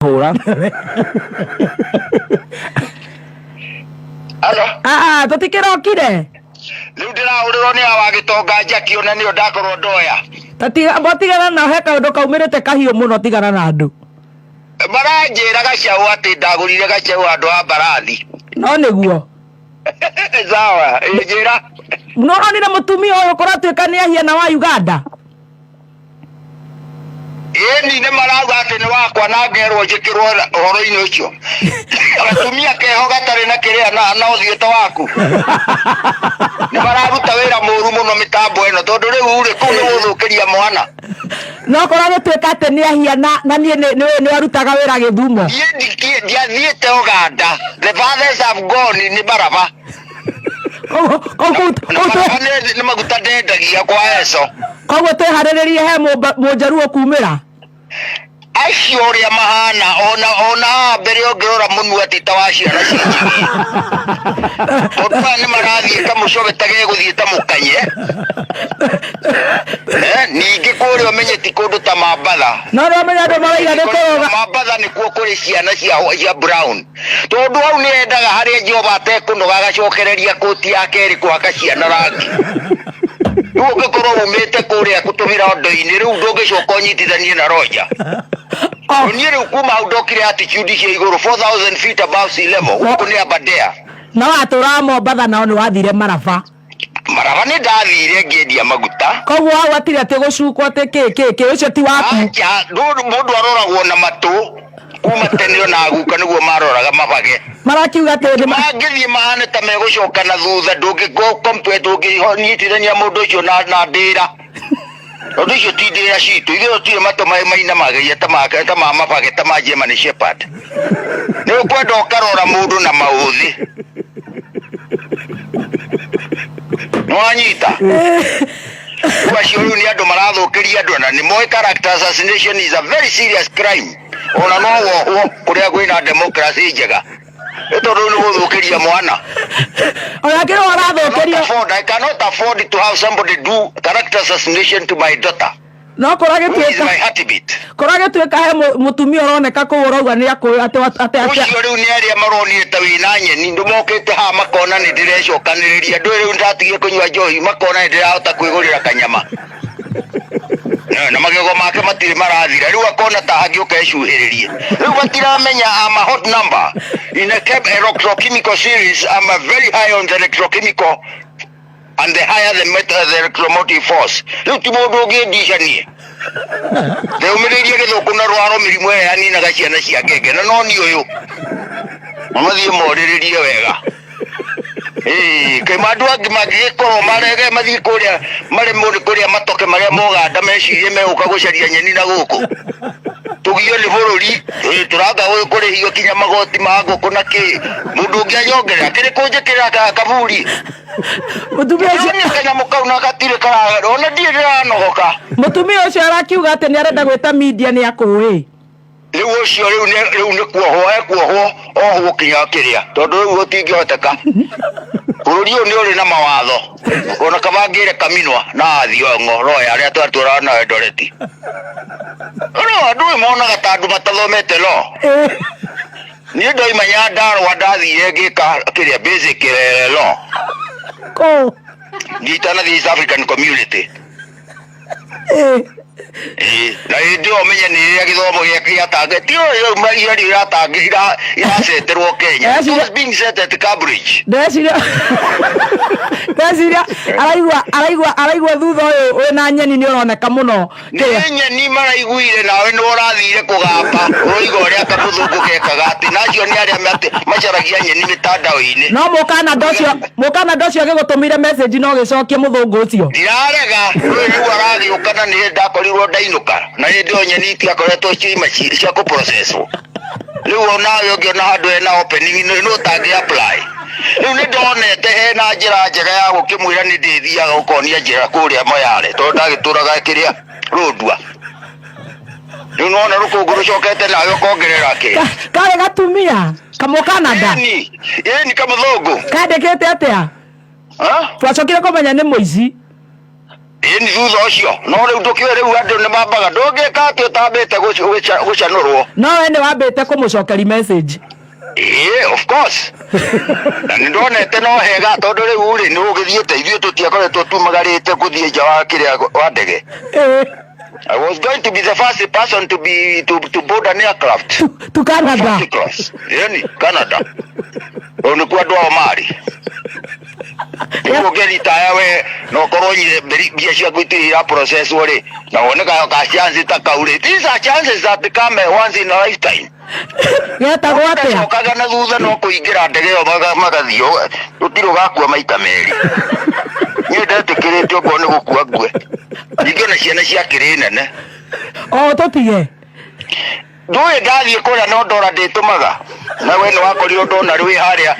hura. Alo. Tutikirokire. Riu ndirahurirwo ni awagitonga njaki ona nio ndakorwo ndoya. Botigana na he kaundu kaumirite kahiu muno tigana na andu. Maranjira gacaũ ati ndagurire gacaũ andu a Mbarathi. No niguo. Sawa, njira. Muronire mutumia uyu kuratuika ni ahiana wa Uganda. Ni ne marauga ati ni wakwa na ngerwo njikirwo uhoro-ini ucio. Atumia keho gatari na kiria na uthiete waku. Ni mararuta wira muru muno mitambo eno tondu riu ri kuu ni guthukiria mwana. No kuratuika ati ni ahiana na ni arutaga wira Githumo. Ndiathiete Uganda. The fathers have gone ni baraba. Ni maguta ndendagia kwa eso. Koguo tweharĩrĩrie he mũnjaruo kumĩra acio ũrĩa mahana ona mbere ũngĩrora mũnu ati ta wa ciana cinjigi tondũ nĩ marathiĩ kamũcobe tagegũthiĩ ta mũkanye ningĩ kũrĩa ũmenye ti kũndũ ta Mambatha no ũmenye andũ maraiga nĩ kũroga Mambatha nĩkuo kũrĩ ciana cia brown tondũ hau nĩ endaga harĩa Jehova atekũnoga agacokereria kũti yake ĩrĩ kũhaka ciana rangi Uge koro umete kuria kutumira ondo-ini riu ndungicoka unyitithanie na Roja. Ni riu kuma udokire attitude cia iguru 4000 feet above sea level. Huko ni Aberdare. No atura Mombatha nao ni wathire Maraba. Maraba ni ndathire ngendia maguta. Koguo hau atire ati gucukwo ati ki ucio ti waku. Acha mundu aroragwo na matu. Kuma tene ona aguka niguo maroraga mabage. Marakiuga ati magithie mahane ta megucoka na thutha ndungigo compare ndungihonyitithania mundu ucio na ndira. Undu ucio ti ndira citu ithuĩ tũtirĩ matũ maina mageia ta ma mabage ta ma German Shepherd. Nĩ ũkwenda ũkarora mũndũ na maũthĩ. Nĩwanyita? Acio rĩu nĩ andũ marathũkĩria andũ na nĩ moĩ character assassination is a very serious crime. Ona no wohwo kuria kwina democracy njega tondu ni guthukiria mwana ona kiro arathukiria I cannot afford to have somebody do character assassination to my daughter no kurage tuika he mutumia uroneka ku urauga ni akuyo ati ucio riu ni aria maronie ta wina nyeni ndumokite ha makona ni ndirecokaniriria ndu riu ndatigie kunywa njohi makona ni ndirahota kwigurira kanyama na magego make matire marathira riu akona ta hangĩũka ecuhĩrĩrie riu batiramenya I'm a hot number in a electrochemical series. I'm a very high on the electrochemical and the higher the electromotive force riu ti mũndũ ũngĩndicanie theumĩrĩirie gĩthũkũ na rwaro mĩrimũ ĩyo yaninaga ciana cia ngenge na no ni ũyũ mathiĩ morĩrĩrie wega Kaimandu angi magikorwo marege mathii kuria mari muri kuria matoke maria Moganda mecirie meguka gucaria nyeni na guku tugio ni bururi turanga kurihio kinya magoti ma nguku na ki mundu ungi anyongerera kiri kunjikira kaburi mutumia ucio ni kanya mukauna gatire kara ona ndira nogoka mutumia ucio arakiuga ati ni arenda gwita media ni akuwi riu ucio riu ni kuohwo ohwo kinya kiria tondu riu gutingihoteka bururi uyu ni uri na mawatho ona kabangire kaminwa na Thiongo roya aria twatwara na Eldoreti no andu monaga ta andu matathomete lo ni ndoimanya ndarwa ndathire ngika kiria basic lo ko ngitana the East African Community na ndio menye ni ria githomo gia target yo maria ria target iraceterwo Kenya it was being set at Cambridge ndeciria araigua thutha uyu wina nyeni ni uroneka muno nyeni maraiguire nawe ni urathire kugamba uroiga uria kamuthungu gekaga ati nacio ni aria macaragia nyeni mitandao-ini no mukana ndocio agigutumire message no gicokie muthungu ucio ndirarega riu arathiuka na ni ndakorirwo ndainuka na ndio nyeni itiakoretwo cia ku process riu onawe ungiona handu hena opening no tangi apply riu ni ndonete hena njira njega ya gukimwira ni ndithiaga ukonia njira kuria Moyale tondu ndagituraga kiria Rũndua riu nona rukungu rucokete nawe ukongerera ki kare gatumia kamo Canada ni kamuthungu kandikite atia twacokire kumenya ni muici Ni thutha ucio no riu ndukiwe riu andu ni mambaga ndungika ati utambite gucanurwo no we ni wambite kumucokeri message of course na ndonete no hega tondu riu ri ni ugithiete ithuĩ tutiakoretwo tumagarite kuthie nja wa kiria wa ndege I was going to be the first person to board an aircraft to Canada. Yani Canada. Oni kwa ndo mari. Ugeni tayawe no koronye bia cia gwitirira process wori na woneka ka chance ta kaure. These are chances that come once in a lifetime. Yeta gwate. Okaga na thutha no kuingira ndege yo magathio. Rutiro gakua maita meri. Nyedetikirite uko ni gukua ngwe. Ingena ciana cia kirinene. Tutige. Nduĩ ndathiĩ kũrĩa no ndora ndĩtũmaga na we nĩ wakorirwo ndona rĩu harĩa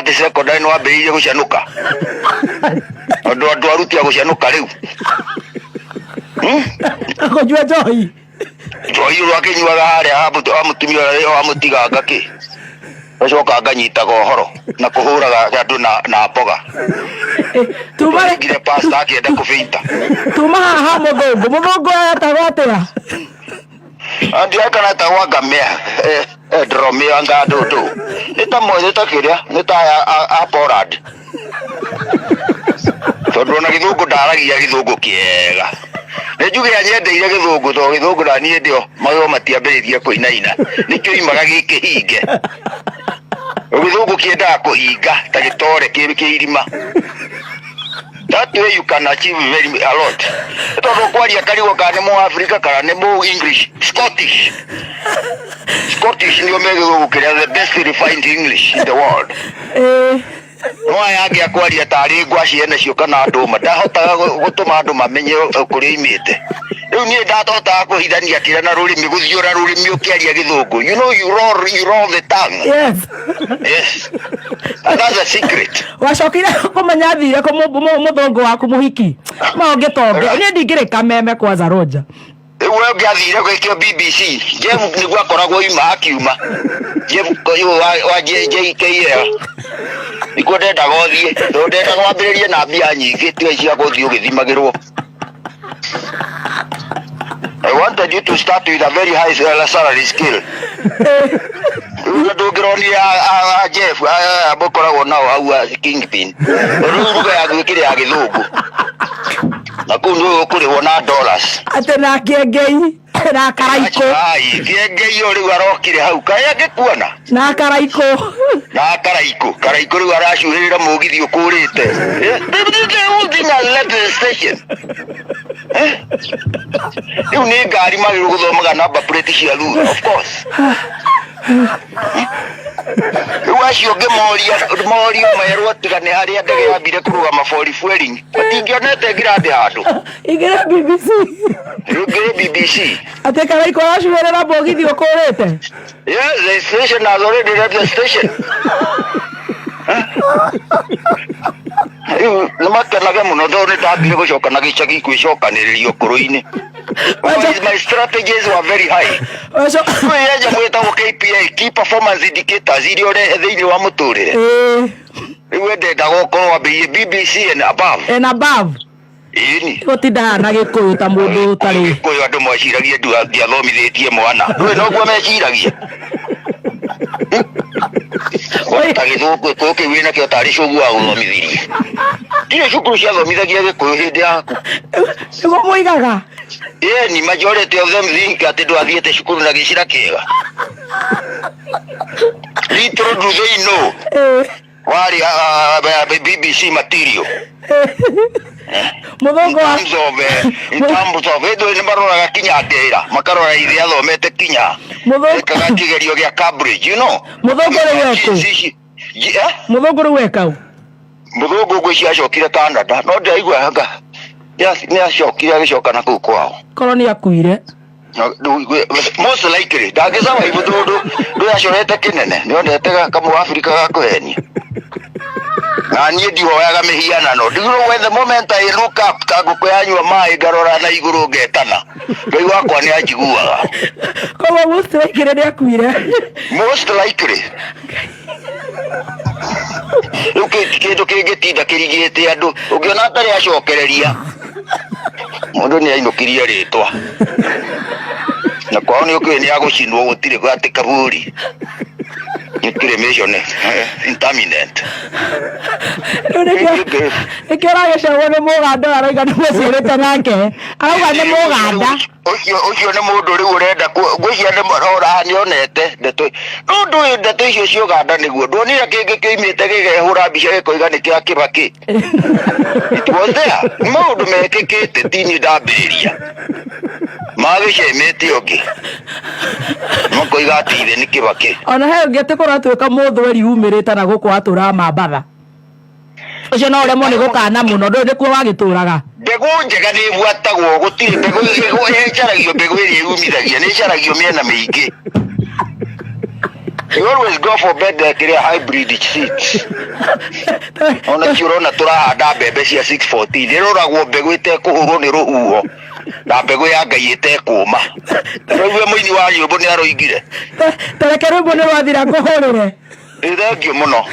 me secondary nĩ wambĩrĩirie gũcanũka andũ aruti a gũcanũka rĩu akũnyua njohi ũrĩa akĩnyuaga harĩa mũtumia ũrĩa wamũtiganga kĩ acoka nganyitaga ũhoro na kũhũraga andũ na mboga ngire pasta akĩenda kũbĩita tuma haha mũthũngũ etagwo atĩa Andia kana ta wagamea dromea ngadodo nita moyo takiria nita a Poland tondu na githungu ndaragia githungu kiega nejuge anyendeire githungu to githungu na nie ndio mayo matiambiririe kuinaina nikio imaga gikihinge githungu kiendaga kuhinga ta gitore kirima. That way you can achieve a lot. Tondu kwaria karigo kana mo Africa kana ne mo English, Scottish ndio megũgũkĩra the best refined English in the world. No ayage akwaria tari ngwaci ene cio kana nduma ndahotaga gutuma andu mamenye kuri imite. Riu nie ndatotaga kuhithania kira na rurimi guthiura rurimi ukiaria githungu. You know you roll the tongue. Yes. That's a secret. Wacokire kumenya thire ko muthungu waku muhiki. Maonge tonge. Ni ndingirika meme kwanza Roger. Wewe ngiathire gwikio BBC. Jeff niguo akoragwo ima akiuma. Jeff wa JKL. Nikuo ndenda gothie. Ndenda gwambiririe na mbia nyingi tue cia guthio githimagirwo. I wanted you to start with a very high salary skill. Ndugironi a Jeff abokoragwo nao au Kingpin. Ruga ya gwikire ya githungu. Na kundu kuri wona dollars. Ate na kengei na karaiko. Ai kengei uri warokire hau kaya ngikuona. Na karaiko. Na karaiko ri arashuhirira mugithi ukurite. Udinga left station. You need gari magiru guthomaga number plate cia rura of course. Wacio ngemoria maerwo atigane haria ndege yambire kurugama for refueling atingionete ngirathi handu igire BBC ate karaiko arashuhirira mugithi ukurite. Yes, the station has already left the station. Namakenaga muno ndone ndambire gucoka na gicagi kwicokaniririo kuru-ini. My strategies were very high. Yeja mwetagwo KPI, Key Performance Indicators, iria ũrehe thĩinĩ wa mũtũrĩre. Rĩu endenda gũkorwo wambĩrĩrie BBC and above. And above. Ĩni. Gũtindaga na gĩkũyũ ta mũndũ ũtarĩ. Gĩkũyũ andũ meciragia ndiathomithĩtie mwana. Ndũĩ noguo meciragia. Ta gĩthũngũ gĩkũyũ wĩna kĩo tarĩ cũgu wa gũthomithirie. Ndirĩ cukuru ciathomithagia gĩkũyũ hĩndĩ yaku. Nĩguo mũigaga. Ni majority of them think ati ndwathiĩte cukuru na gĩcira kĩega. Little do they know. Wari BBC material. Muthungu wa in terms of nĩ maroraga kinya ndĩra makarora ithe athomete kinya ekaga kĩgerio gĩa Cambridge, you know. Muthungu rĩu wekũ. Muthungu rĩu wekũ. Muthungu ngwĩci acokire Canada no ndaigua hanga. Nĩ acokire agĩcoka na kũu kwao. Korwo nĩ akuire. Most likely ndangĩcama ibũthũndũ ndũyacorete kĩnene nĩondete kamũ Africa ga kũhenia. Na niĩ ndihoyaga mĩhianano. When the moment I look up kangũkũ yanyua maĩ ngarora na igũrũ ngetana. Ngai wakwa nĩ anjiguaga. Koguo most likely nĩ akuire. Most likely. Kindu kingitinda kirigite andu ungiona atari acokereria mundu ni ainukirie ritwa na kwao ni ukiri ni agucinwo gutire gwati kaburi cremation interminent ikira gicagwo ni muganda araiga ni mucirite nake arauga ni muganda ucio ni mundu riu urenda ngwiciria ni marora nionete ndeto ndeto icio cio ganda niguo ndonire kingi kiimite gigehura mbica gikoiga ni kia Kibaki it was there mundu mekikite tini ndambiria magicemete ungi mukoiga atire ni Kibaki ona he ungi tikora twika muthweri umirite na guku atura mambatha ucio no uremwo ni gukana muno ndu ndikuo wagituraga mbegu njega ni bwatagwo gutire mbegu ĩcaragio mbegu ĩrĩa yumithagia nĩ ĩcaragio mĩena mĩingĩ. You always go for better hybrid seeds. Ona kiurona turahanda mbembe cia 614 ndiroragwo mbegu itekuhurwo ni ruhuho na mbegu ya Ngai itekuma. Rĩu mũini wa nyĩmbo nĩ aroigire tareke rwĩmbo nĩ rwathira kũhũrĩre. Thank you muno.